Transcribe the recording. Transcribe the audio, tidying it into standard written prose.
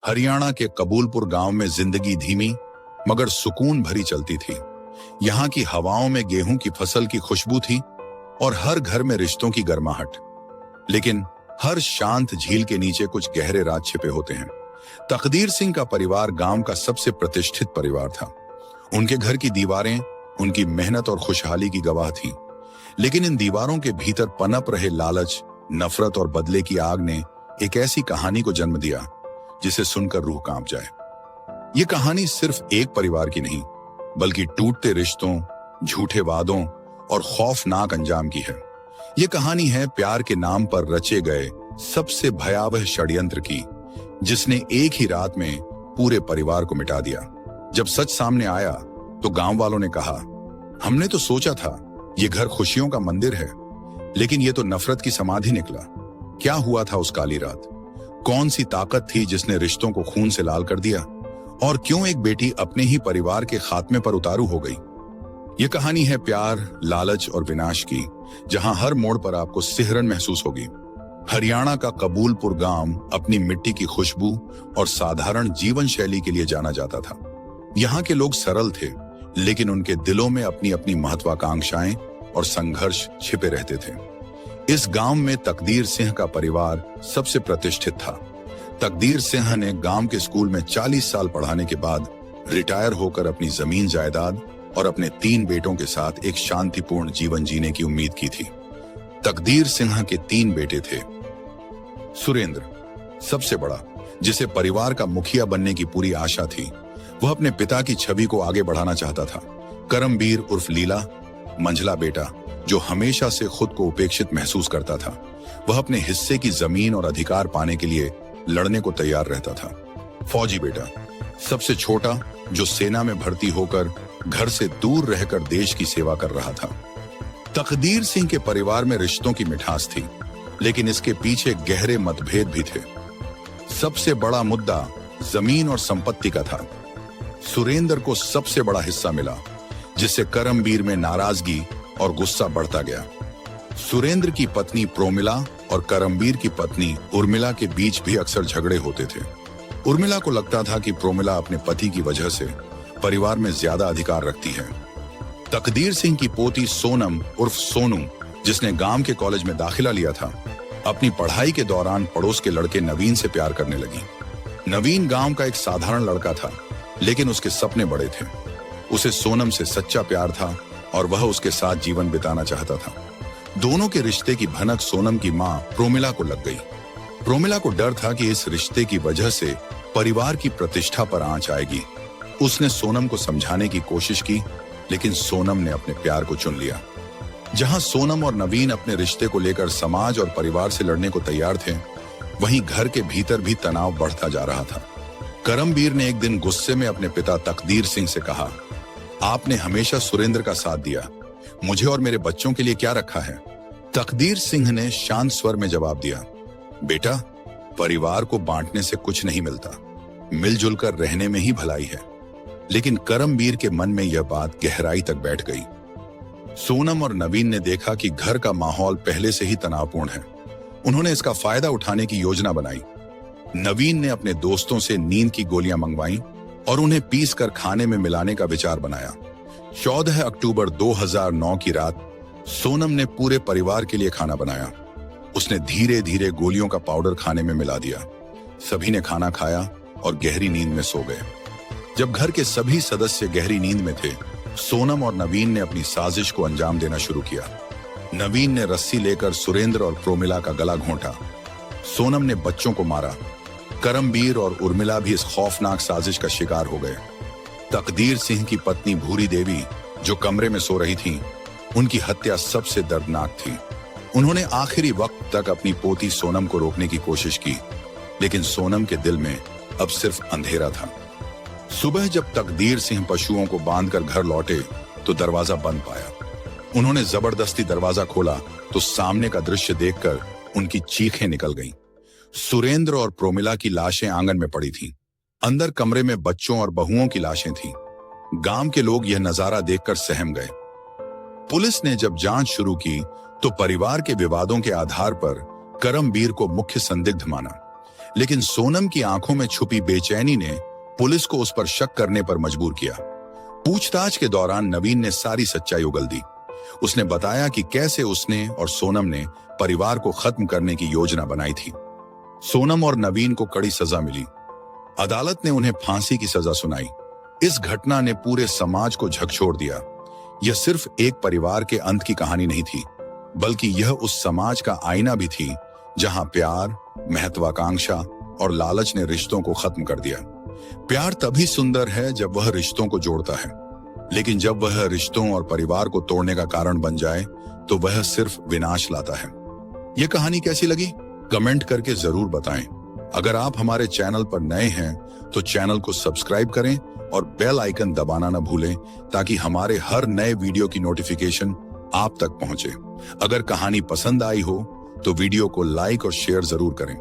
हरियाणा के कबूलपुर गांव में जिंदगी धीमी मगर सुकून भरी चलती थी। यहाँ की हवाओं में गेहूं की फसल की खुशबू थी और हर घर में रिश्तों की गर्माहट। लेकिन हर शांत झील के नीचे कुछ गहरे राज छिपे होते हैं। तकदीर सिंह का परिवार गांव का सबसे प्रतिष्ठित परिवार था। उनके घर की दीवारें उनकी मेहनत और खुशहाली की गवाह थीं। लेकिन इन दीवारों के भीतर पनप रहे लालच, नफरत और बदले की आग ने एक ऐसी कहानी को जन्म दिया जिसे सुनकर रूह कांप जाए। ये कहानी सिर्फ एक परिवार की नहीं, बल्कि टूटते रिश्तों, झूठे वादों और खौफनाक अंजाम की है। ये कहानी है प्यार के नाम पर रचे गए सबसे भयावह षड्यंत्र की, जिसने एक ही रात में पूरे परिवार को मिटा दिया। जब सच सामने आया तो गांव वालों ने कहा, हमने तो सोचा था ये घर खुशियों का मंदिर है, लेकिन ये तो नफरत की समाधि निकला। क्या हुआ था उस काली रात? कौन सी ताकत थी जिसने रिश्तों को खून से लाल कर दिया? और क्यों एक बेटी अपने ही परिवार के खात्मे पर उतारू हो गई? ये कहानी है प्यार, लालच और विनाश की, जहां हर मोड़ पर आपको सिहरन महसूस होगी। हरियाणा का कबूलपुर गांव अपनी मिट्टी की खुशबू और साधारण जीवन शैली के लिए जाना जाता था। यहाँ के लोग सरल थे, लेकिन उनके दिलों में अपनी अपनी महत्वाकांक्षाएं और संघर्ष छिपे रहते थे। इस गांव में तकदीर सिंह का परिवार सबसे प्रतिष्ठित था। तकदीर सिंह ने गांव के स्कूल में 40 साल पढ़ाने के बाद रिटायर होकर अपनी जमीन जायदाद और अपने 3 बेटों के साथ एक शांतिपूर्ण जीवन जीने की उम्मीद की थी। तकदीर सिंह के 3 बेटे थे। सुरेंद्र सबसे बड़ा, जिसे परिवार का मुखिया बनने की पूरी आशा थी। वह अपने पिता की छवि को आगे बढ़ाना चाहता था। करमबीर उर्फ लीला, मंझला बेटा, जो हमेशा से खुद को उपेक्षित महसूस करता था। वह अपने हिस्से की जमीन और अधिकार पाने के लिए लड़ने को तैयार रहता था। फौजी बेटा, सबसे छोटा, जो सेना में भर्ती होकर घर से दूर रहकर देश की सेवा कर रहा था। तकदीर सिंह के परिवार में रिश्तों की मिठास थी, लेकिन इसके पीछे गहरे मतभेद भी थे। सबसे बड़ा मुद्दा जमीन और संपत्ति का था। सुरेंद्र को सबसे बड़ा हिस्सा मिला, जिससे करमबीर में नाराजगी और गुस्सा बढ़ता गया। सुरेंद्र की पत्नी प्रोमिला और करमबीर की पत्नी उर्मिला के बीच भी अक्सर झगड़े होते थे। उर्मिला को लगता था कि प्रोमिला अपने पति की वजह से परिवार में ज्यादा अधिकार रखती है। तकदीर सिंह की पोती सोनम उर्फ सोनू, जिसने गांव के कॉलेज में दाखिला लिया था, अपनी पढ़ाई के दौरान पड़ोस के लड़के नवीन से प्यार करने लगी। नवीन गांव का एक साधारण लड़का था, लेकिन उसके सपने बड़े थे। उसे सोनम से सच्चा प्यार था और वह उसके साथ जीवन बिताना चाहता था। दोनों के रिश्ते की भनक सोनम की मां प्रोमिला को लग गई। प्रोमिला को डर था कि इस रिश्ते की वजह से परिवार की प्रतिष्ठा पर आंच आएगी। उसने सोनम को समझाने की कोशिश की, लेकिन सोनम ने अपने प्यार को चुन लिया। जहां सोनम और नवीन अपने रिश्ते को लेकर समाज और परिवार से लड़ने को तैयार थे, वहीं घर के भीतर भी तनाव बढ़ता जा रहा था। करमबीर ने एक दिन गुस्से में अपने पिता तकदीर सिंह से कहा, आपने हमेशा सुरेंद्र का साथ दिया, मुझे और मेरे बच्चों के लिए क्या रखा है? तकदीर सिंह ने शांत स्वर में जवाब दिया, बेटा, परिवार को बांटने से कुछ नहीं मिलता, मिलजुल कर रहने में ही भलाई है। लेकिन करमबीर के मन में यह बात गहराई तक बैठ गई। सोनम और नवीन ने देखा कि घर का माहौल पहले से ही तनावपूर्ण है। उन्होंने इसका फायदा उठाने की योजना बनाई। नवीन ने अपने दोस्तों से नींद की गोलियां मंगवाई और उन्हें पीस कर खाने में मिलाने का विचार बनाया। 14 अक्टूबर 2009 की रात सोनम ने पूरे परिवार के लिए खाना बनाया। उसने धीरे धीरे गोलियों का पाउडर खाने में मिला दिया। सभी ने खाना खाया और गहरी नींद में सो गए। जब घर के सभी सदस्य गहरी नींद में थे, सोनम और नवीन ने अपनी साजिश को अंजाम देना शुरू किया। नवीन ने रस्सी लेकर सुरेंद्र और प्रोमिला का गला घोंटा। सोनम ने बच्चों को मारा। करमबीर और उर्मिला भी इस खौफनाक साजिश का शिकार हो गए। तकदीर सिंह की पत्नी भूरी देवी, जो कमरे में सो रही थी, उनकी हत्या सबसे दर्दनाक थी। उन्होंने आखिरी वक्त तक अपनी पोती सोनम को रोकने की कोशिश की, लेकिन सोनम के दिल में अब सिर्फ अंधेरा था। सुबह जब तकदीर सिंह पशुओं को बांधकर घर लौटे तो दरवाजा बंद पाया। उन्होंने जबरदस्ती दरवाजा खोला तो सामने का दृश्य देखकर उनकी चीखें निकल गईं। सुरेंद्र और प्रोमिला की लाशें आंगन में पड़ी थीं। अंदर कमरे में बच्चों और बहुओं की लाशें थीं। गांव के लोग यह नजारा देखकर सहम गए। पुलिस ने जब जांच शुरू की तो परिवार के विवादों के आधार पर करमबीर को मुख्य संदिग्ध माना। लेकिन सोनम की आंखों में छुपी बेचैनी ने पुलिस को उस पर शक करने पर मजबूर किया। पूछताछ के दौरान नवीन ने सारी सच्चाई उगल दी। उसने बताया कि कैसे उसने और सोनम ने परिवार को खत्म करने की योजना बनाई थी। सोनम और नवीन को कड़ी सजा मिली। अदालत ने उन्हें फांसी की सजा सुनाई। इस घटना ने पूरे समाज को झकझोर दिया। यह सिर्फ एक परिवार के अंत की कहानी नहीं थी, बल्कि यह उस समाज का आईना भी थी जहां प्यार, महत्वाकांक्षा और लालच ने रिश्तों को खत्म कर दिया। प्यार तभी सुंदर है जब वह रिश्तों को जोड़ता है, लेकिन जब वह रिश्तों और परिवार को तोड़ने का कारण बन जाए तो वह सिर्फ विनाश लाता है। यह कहानी कैसी लगी कमेंट करके जरूर बताएं। अगर आप हमारे चैनल पर नए हैं तो चैनल को सब्सक्राइब करें और बेल आइकन दबाना न भूलें ताकि हमारे हर नए वीडियो की नोटिफिकेशन आप तक पहुंचे। अगर कहानी पसंद आई हो तो वीडियो को लाइक और शेयर जरूर करें।